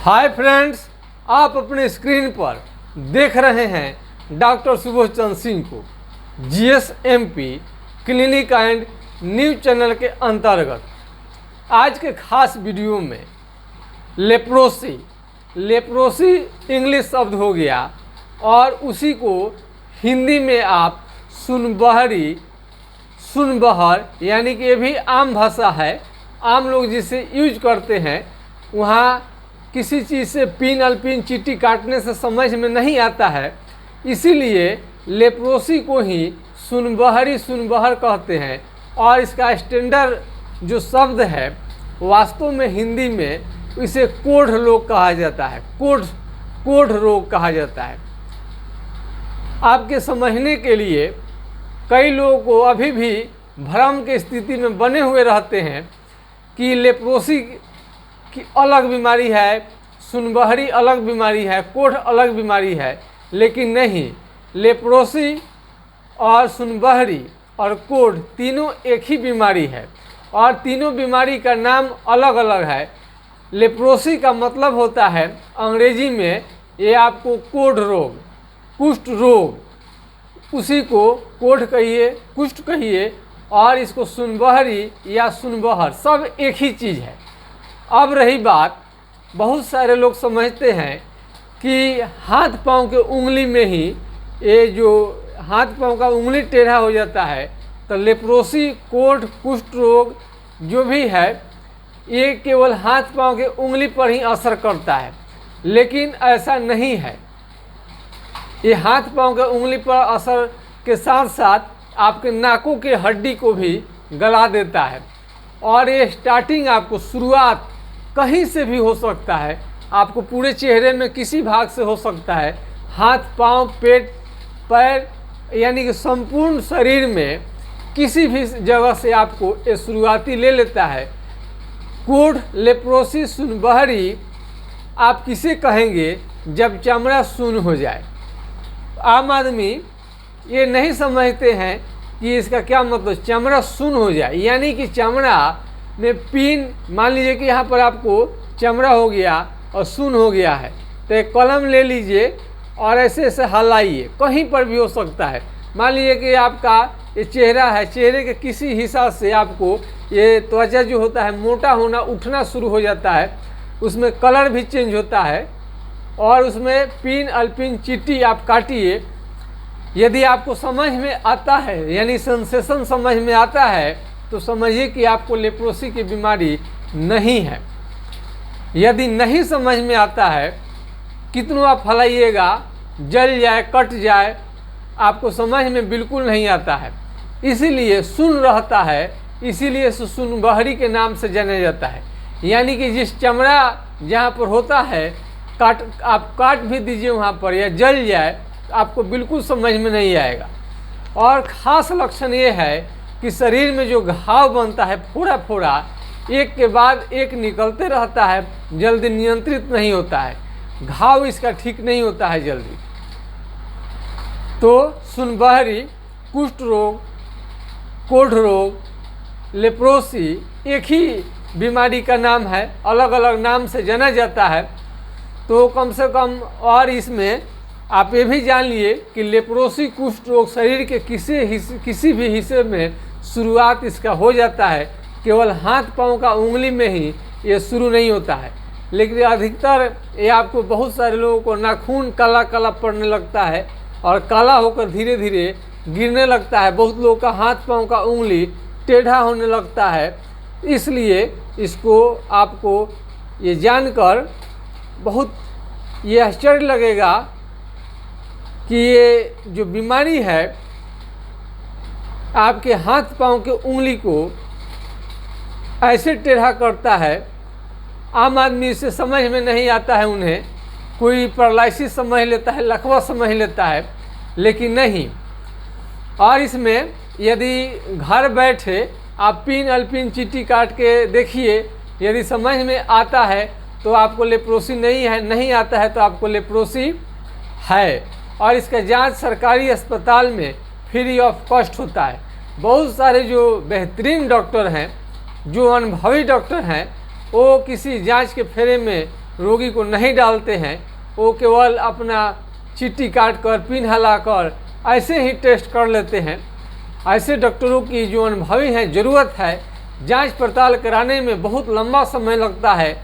Hi friends, आप अपने screen पर देख रहे हैं डॉक्टर सुबोध चंद्र सिंह को GSMP clinic and news channel के अंतर्गत। आज के खास वीडियो में लेप्रोसी इंग्लिश शब्द हो गया और उसी को हिंदी में आप सुनबहर यानी कि ये भी आम भाषा है, आम लोग जिसे यूज करते हैं। वहाँ किसी चीज़ से पिन अल्पिन चींटी काटने से समझ में नहीं आता है, इसीलिए लेप्रोसी को ही सुनबहर कहते हैं। और इसका स्टैंडर्ड जो शब्द है वास्तव में हिंदी में इसे कोढ़ रोग कहा जाता है। कोढ़ रोग कहा जाता है। आपके समझने के लिए कई लोगों को अभी भी भ्रम की स्थिति में बने हुए रहते हैं कि लेप्रोसी की अलग बीमारी है, सुनबहरी अलग बीमारी है, कोढ़ अलग बीमारी है, लेकिन नहीं। लेप्रोसी और सुनबहरी और कोढ़ तीनों एक ही बीमारी है और तीनों बीमारी का नाम अलग अलग है। लेप्रोसी का मतलब होता है अंग्रेजी में ये आपको कोढ़ रोग, कुष्ठ रोग, उसी को कोढ़ कहिए, कुष्ठ कहिए, और इसको सुनबहरी या सुनबहर सब एक ही चीज़ है। अब रही बात, बहुत सारे लोग समझते हैं कि हाथ पांव के उंगली में ही ये जो हाथ पांव का उंगली टेढ़ा हो जाता है तो लेप्रोसी, कोढ़, कुष्ठ रोग जो भी है ये केवल हाथ पांव के उंगली पर ही असर करता है, लेकिन ऐसा नहीं है। ये हाथ पांव के उंगली पर असर के साथ साथ आपके नाकों के हड्डी को भी गला देता है। और ये स्टार्टिंग आपको शुरुआत कहीं से भी हो सकता है, आपको पूरे चेहरे में किसी भाग से हो सकता है, हाथ, पाँव, पेट, पैर यानी कि संपूर्ण शरीर में किसी भी जगह से आपको ये शुरुआती ले लेता है। कोढ़, लेप्रोसी, सुनबहरी आप किसे कहेंगे जब चमड़ा सुन्न हो जाए। आम आदमी ये नहीं समझते हैं कि इसका क्या मतलब चमड़ा सुन्न हो जाए, यानी कि चमड़ा में पिन, मान लीजिए कि यहाँ पर आपको चमड़ा हो गया और सुन्न हो गया है, तो एक कलम ले लीजिए और ऐसे ऐसे हलाइए, कहीं पर भी हो सकता है। मान लीजिए कि आपका ये चेहरा है, चेहरे के किसी हिस्सा से आपको ये त्वचा जो होता है मोटा होना, उठना शुरू हो जाता है, उसमें कलर भी चेंज होता है और उसमें पिन अल्पिन चींटी आप काटिए। यदि आपको समझ में आता है यानी सेंसेशन समझ में आता है तो समझिए कि आपको लेप्रोसी की बीमारी नहीं है। यदि नहीं समझ में आता है, कितनों आप फैलाइएगा, जल जाए, कट जाए, आपको समझ में बिल्कुल नहीं आता है, इसीलिए सुन रहता है, इसीलिए सुनबहरी के नाम से जाना जाता है। यानी कि जिस चमड़ा जहाँ पर होता है आप काट भी दीजिए वहाँ पर या जल जाए, आपको बिल्कुल समझ में नहीं आएगा। और ख़ास लक्षण ये है कि शरीर में जो घाव बनता है फोड़ा फोड़ा, एक के बाद एक निकलते रहता है, जल्दी नियंत्रित नहीं होता है, घाव इसका ठीक नहीं होता है जल्दी। तो सुनबहरी, कुष्ठ रोग, कोढ़ रोग, लेप्रोसी एक ही बीमारी का नाम है, अलग अलग नाम से जाना जाता है। तो कम से कम और इसमें आप ये भी जान लिए कि लेप्रोसी, कुष्ठ रोग शरीर के किसी भी हिस्से में शुरुआत इसका हो जाता है, केवल हाथ पांव का उंगली में ही ये शुरू नहीं होता है। लेकिन अधिकतर ये आपको बहुत सारे लोगों को नाखून काला काला पड़ने लगता है और काला होकर धीरे धीरे गिरने लगता है। बहुत लोगों का हाथ पांव का उंगली टेढ़ा होने लगता है। इसलिए इसको आपको ये जानकर बहुत ये आश्चर्य लगेगा कि ये जो बीमारी है आपके हाथ पांव के उंगली को ऐसे टेढ़ा करता है, आम आदमी इसे समझ में नहीं आता है। उन्हें कोई पैरालिसिस समझ लेता है, लकवा समझ लेता है, लेकिन नहीं। और इसमें यदि घर बैठे आप पिन अल्पिन चींटी काट के देखिए, यदि समझ में आता है तो आपको लेप्रोसी नहीं आता है तो आपको लेप्रोसी है। और इसका जांच सरकारी अस्पताल में फ्री ऑफ कॉस्ट होता है। बहुत सारे जो बेहतरीन डॉक्टर हैं, जो अनुभवी डॉक्टर हैं, वो किसी जांच के फेरे में रोगी को नहीं डालते हैं, वो केवल अपना चिट्ठी काट कर पिन हिलाकर ऐसे ही टेस्ट कर लेते हैं। ऐसे डॉक्टरों की जो अनुभवी हैं ज़रूरत है। जांच पड़ताल कराने में बहुत लंबा समय लगता है,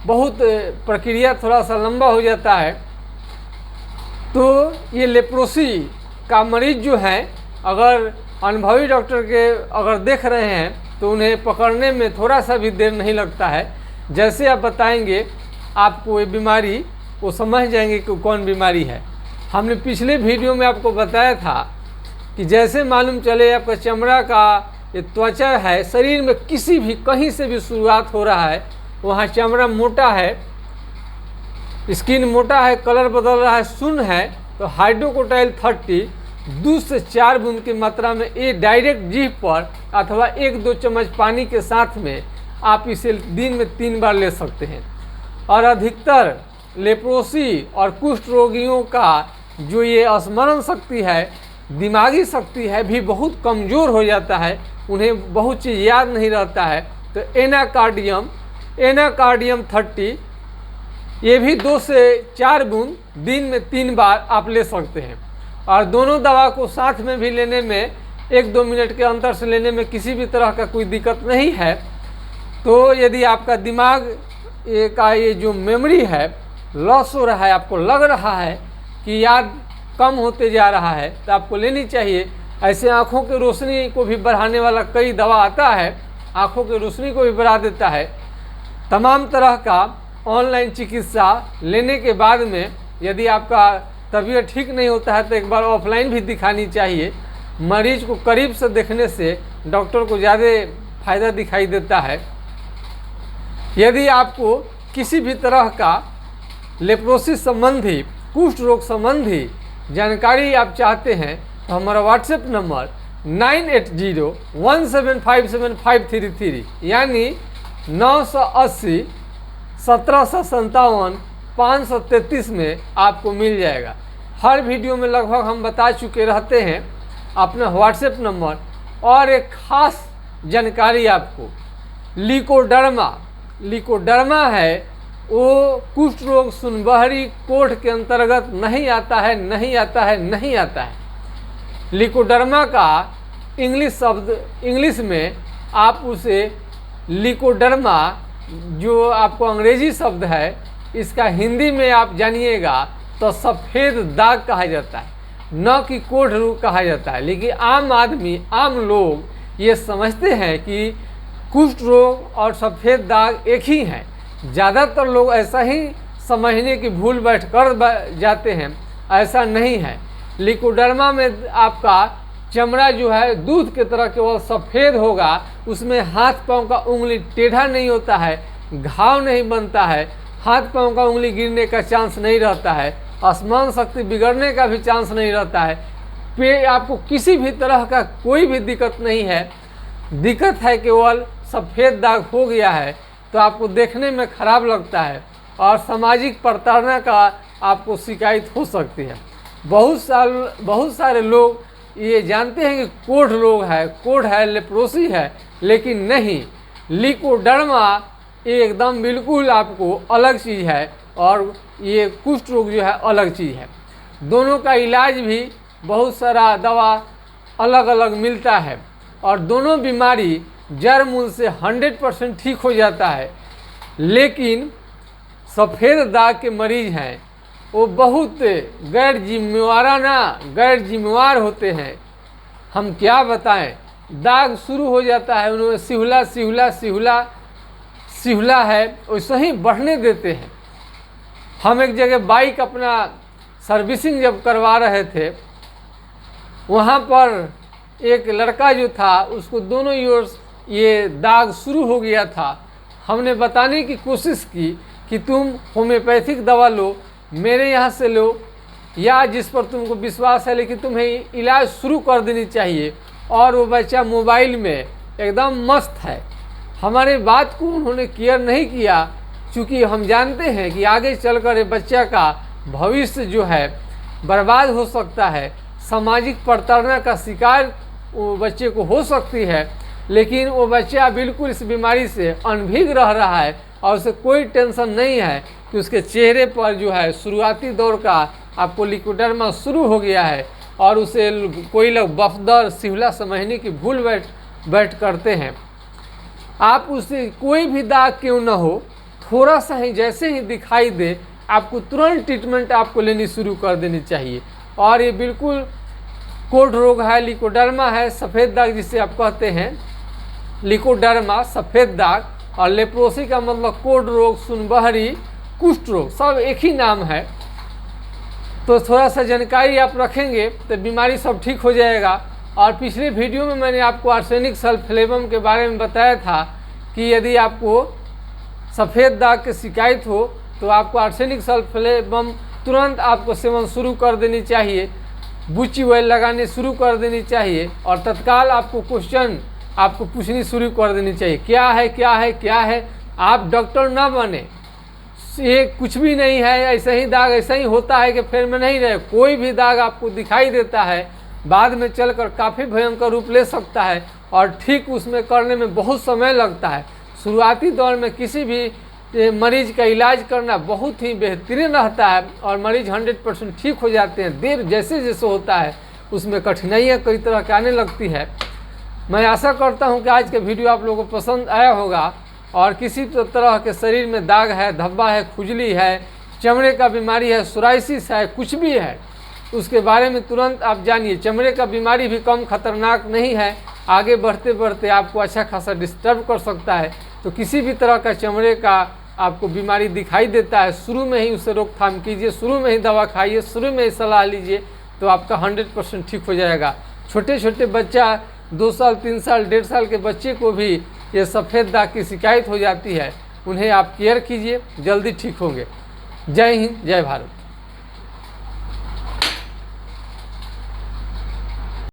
बहुत प्रक्रिया थोड़ा सा लंबा हो जाता है। तो ये लेप्रोसी का मरीज जो है, अगर अनुभवी डॉक्टर के अगर देख रहे हैं तो उन्हें पकड़ने में थोड़ा सा भी देर नहीं लगता है। जैसे आप बताएंगे आपको ये बीमारी वो समझ जाएंगे कि कौन बीमारी है। हमने पिछले वीडियो में आपको बताया था कि जैसे मालूम चले आपका चमड़ा का ये त्वचा है, शरीर में किसी भी कहीं से भी शुरुआत हो रहा है, वहाँ चमड़ा मोटा है, स्किन मोटा है, कलर बदल रहा है, सुन्न है, तो हाइड्रोकोटाइल 30 2 से 4 बूंद की मात्रा में ये डायरेक्ट जीभ पर अथवा 1-2 चम्मच पानी के साथ में आप इसे दिन में 3 बार ले सकते हैं। और अधिकतर लेप्रोसी और कुष्ठ रोगियों का जो ये स्मरण शक्ति है, दिमागी शक्ति है, भी बहुत कमज़ोर हो जाता है, उन्हें बहुत चीज़ याद नहीं रहता है। तो एनाकार्डियम 30 ये भी 2 से 4 बूंद दिन में 3 बार आप ले सकते हैं। और दोनों दवा को साथ में भी लेने में 1-2 मिनट के अंतर से लेने में किसी भी तरह का कोई दिक्कत नहीं है। तो यदि आपका दिमाग का ये जो मेमोरी है लॉस हो रहा है, आपको लग रहा है कि याद कम होते जा रहा है, तो आपको लेनी चाहिए। ऐसे आँखों की रोशनी को भी बढ़ाने वाला कई दवा आता है, आँखों की रोशनी को भी बढ़ा देता है। तमाम तरह का ऑनलाइन चिकित्सा लेने के बाद में यदि आपका तबीयत ठीक नहीं होता है तो एक बार ऑफलाइन भी दिखानी चाहिए। मरीज को करीब से देखने से डॉक्टर को ज़्यादा फायदा दिखाई देता है। यदि आपको किसी भी तरह का लेप्रोसिस संबंधी, कुष्ठ रोग संबंधी जानकारी आप चाहते हैं तो हमारा व्हाट्सएप नंबर 9801757533 यानी 980 1757 533 में आपको मिल जाएगा। हर वीडियो में लगभग हम बता चुके रहते हैं अपना व्हाट्सएप नंबर। और एक खास जानकारी आपको, लिकोडर्मा है वो कुष्ठ रोग सुनबहरी कोढ़ के अंतर्गत नहीं आता है। लिकोडर्मा का इंग्लिश में आप उसे लिकोडर्मा, जो आपको अंग्रेजी शब्द है, इसका हिंदी में आप जानिएगा तो सफ़ेद दाग कहा जाता है, न कि कोढ़ रोग कहा जाता है। लेकिन आम लोग ये समझते हैं कि कुष्ठ रोग और सफ़ेद दाग एक ही हैं। ज़्यादातर लोग ऐसा ही समझने की भूल बैठ कर जाते हैं, ऐसा नहीं है। लिकोडर्मा में आपका चमड़ा जो है दूध की तरह केवल सफ़ेद होगा, उसमें हाथ पांव का उंगली टेढ़ा नहीं होता है, घाव नहीं बनता है, हाथ पांव का उंगली गिरने का चांस नहीं रहता है, स्मरण शक्ति बिगड़ने का भी चांस नहीं रहता है। आपको किसी भी तरह का कोई भी दिक्कत नहीं है। दिक्कत है केवल सफ़ेद दाग हो गया है तो आपको देखने में खराब लगता है और सामाजिक प्रताड़ना का आपको शिकायत हो सकती है। बहुत सारे लोग ये जानते हैं कि कोढ़ है, लेप्रोसी है, लेकिन नहीं, लिकोडर्मा एकदम बिल्कुल आपको अलग चीज़ है और ये कुष्ठ रोग जो है अलग चीज़ है। दोनों का इलाज भी बहुत सारा दवा अलग अलग मिलता है और दोनों बीमारी जड़ मूल से 100% ठीक हो जाता है। लेकिन सफ़ेद दाग के मरीज हैं वो बहुत गैर जिम्मेवार होते हैं। हम क्या बताएं, दाग शुरू हो जाता है, उन्होंने सिहुला है वैसे ही बढ़ने देते हैं। हम एक जगह बाइक अपना सर्विसिंग जब करवा रहे थे, वहाँ पर एक लड़का जो था उसको दोनों ओर ये दाग शुरू हो गया था। हमने बताने की कोशिश की कि तुम होम्योपैथिक दवा लो, मेरे यहाँ से लो या जिस पर तुमको विश्वास है, लेकिन तुम्हें इलाज शुरू कर देनी चाहिए। और वो बच्चा मोबाइल में एकदम मस्त है। हमारे बात को उन्होंने केयर नहीं किया, क्योंकि हम जानते हैं कि आगे चलकर ये बच्चा का भविष्य जो है बर्बाद हो सकता है, सामाजिक प्रताड़ना का शिकार वो बच्चे को हो सकती है। लेकिन वो बच्चा बिल्कुल इस बीमारी से अनभिज्ञ रह रहा है, और उसे कोई टेंशन नहीं है कि उसके चेहरे पर जो है शुरुआती दौर का आपको लिकोडर्मा शुरू हो गया है और उसे कोई लोग बफदर सिवला समझने की भूल बैठ करते हैं। आप उसे कोई भी दाग क्यों न हो, थोड़ा सा ही जैसे ही दिखाई दे आपको तुरंत ट्रीटमेंट आपको लेनी शुरू कर देनी चाहिए। और ये बिल्कुल कोढ़ रोग है, लिकोडर्मा है, सफ़ेद दाग जिसे आप कहते हैं, लिकोडर्मा सफ़ेद दाग, और लेप्रोसी का मतलब कोढ़ रोग, सुनबहरी, कुष्ठ रोग, सब एक ही नाम है। तो थोड़ा सा जानकारी आप रखेंगे तो बीमारी सब ठीक हो जाएगा। और पिछले वीडियो में मैंने आपको आर्सेनिक सल्फेटम के बारे में बताया था कि यदि आपको सफ़ेद दाग की शिकायत हो तो आपको आर्सेनिक सल्फेटम तुरंत आपको सेवन शुरू कर देनी चाहिए, बुची ऑयल लगाने शुरू कर देनी चाहिए और तत्काल आपको क्वेश्चन आपको पूछनी शुरू कर देनी चाहिए, क्या है क्या है क्या है। आप डॉक्टर ना बने, ये कुछ भी नहीं है, ऐसा ही दाग ऐसा ही होता है कि फिर में नहीं रहे। कोई भी दाग आपको दिखाई देता है बाद में चलकर काफ़ी भयंकर रूप ले सकता है और ठीक उसमें करने में बहुत समय लगता है। शुरुआती दौर में किसी भी मरीज का इलाज करना बहुत ही बेहतरीन रहता है और मरीज 100% ठीक हो जाते हैं। देर जैसे जैसे होता है उसमें कठिनाइयाँ कई तरह की आने लगती है। मैं आशा करता हूं कि आज का वीडियो आप लोगों को पसंद आया होगा और किसी तरह के शरीर में दाग है, धब्बा है, खुजली है, चमड़े का बीमारी है, सोराइसिस है, कुछ भी है, उसके बारे में तुरंत आप जानिए। चमड़े का बीमारी भी कम खतरनाक नहीं है, आगे बढ़ते बढ़ते आपको अच्छा खासा डिस्टर्ब कर सकता है। तो किसी भी तरह का चमड़े का आपको बीमारी दिखाई देता है, शुरू में ही उसे रोकथाम कीजिए, शुरू में ही दवा खाइए, शुरू में ही सलाह लीजिए, तो आपका 100% ठीक हो जाएगा। छोटे छोटे बच्चा 2 साल 3 साल 1.5 साल के बच्चे को भी ये सफ़ेद दाग की शिकायत हो जाती है, उन्हें आप केयर कीजिए, जल्दी ठीक होंगे। जय हिंद, जय भारत।